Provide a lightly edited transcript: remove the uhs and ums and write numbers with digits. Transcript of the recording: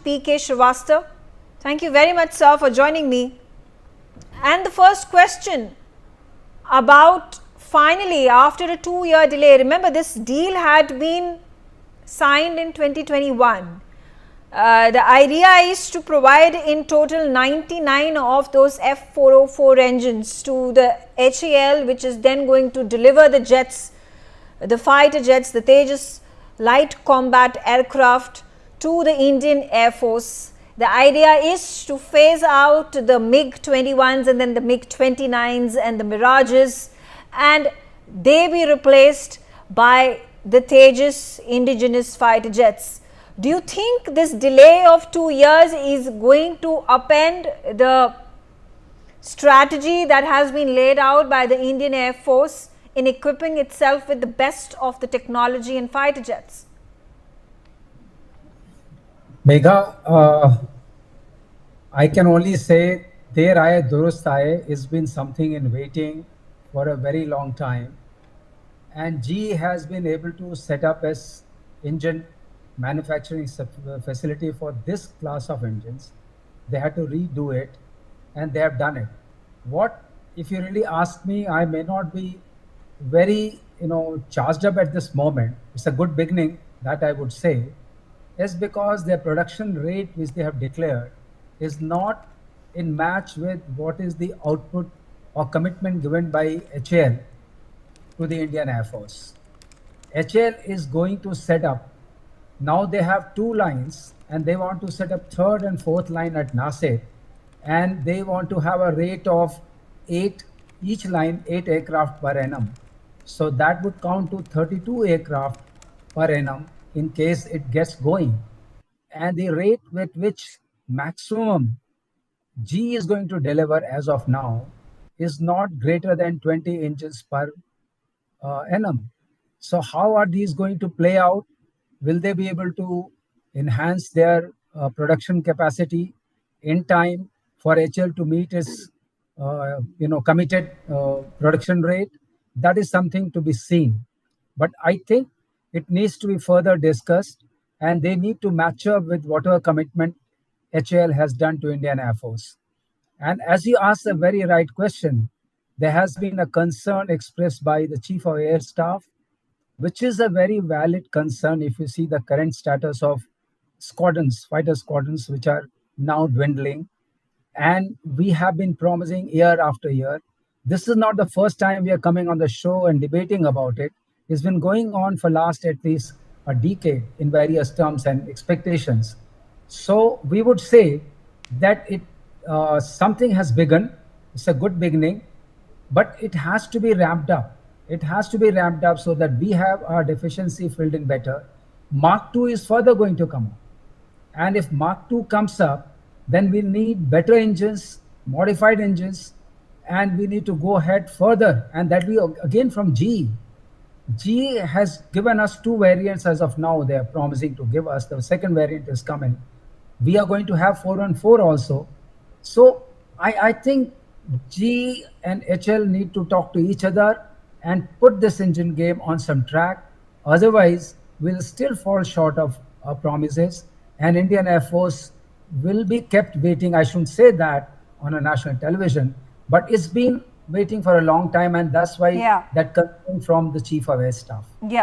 PK Srivastava. Thank you very much, sir, for joining me. And the first question about finally, after a 2-year delay, remember this deal had been signed in 2021. The idea is to provide in total 99 of those F404 engines to the HAL, which is then going to deliver the jets, the fighter jets, the Tejas light combat aircraft to the Indian Air Force. The idea is to phase out the MiG-21s and then the MiG-29s and the Mirages, and they be replaced by the Tejas indigenous fighter jets. Do you think this delay of 2 years is going to upend the strategy that has been laid out by the Indian Air Force in equipping itself with the best of the technology and fighter jets? Megha, I can only say Der Aaye Durust Aaye has been something in waiting for a very long time, and GE has been able to set up as engine manufacturing facility for this class of engines. They had to redo it, and they have done it. What, if you really ask me, I may not be very charged up at this moment. It's a good beginning, that I would say, is because their production rate which they have declared is not in match with what is the output or commitment given by HAL to the Indian Air Force. HAL is going to set up, now they have 2 lines, and they want to set up 3rd and 4th line at Nasik, and they want to have a rate of 8, each line 8 aircraft per annum. So that would count to 32 aircraft per annum in case it gets going. And the rate with which maximum GE is going to deliver as of now is not greater than 20 engines per annum. So how are these going to play out? Will they be able to enhance their production capacity in time for HAL to meet its committed production rate? That is something to be seen. But I think it needs to be further discussed, and they need to match up with whatever commitment HAL has done to Indian Air Force. And as you asked a very right question, there has been a concern expressed by the Chief of Air Staff, which is a very valid concern if you see the current status of squadrons, fighter squadrons, which are now dwindling. And we have been promising year after year. This is not the first time we are coming on the show and debating about it. It's been going on for last at least a decade in various terms and expectations. So we would say that something has begun. It's a good beginning, but it has to be ramped up. It has to be ramped up so that we have our deficiency filled in better. Mark II is further going to come up. And if Mark II comes up, then we need better engines, modified engines, and we need to go ahead further. And that we again from GE. GE has given us 2 variants as of now. They are promising to give us. The 2nd variant is coming. We are going to have 414 also. So I think GE and HAL need to talk to each other and put this engine game on some track. Otherwise, we'll still fall short of our promises, and Indian Air Force will be kept waiting. I shouldn't say that on a national television, but it's been waiting for a long time, and that's why that concern from the Chief of Air Staff. Yeah.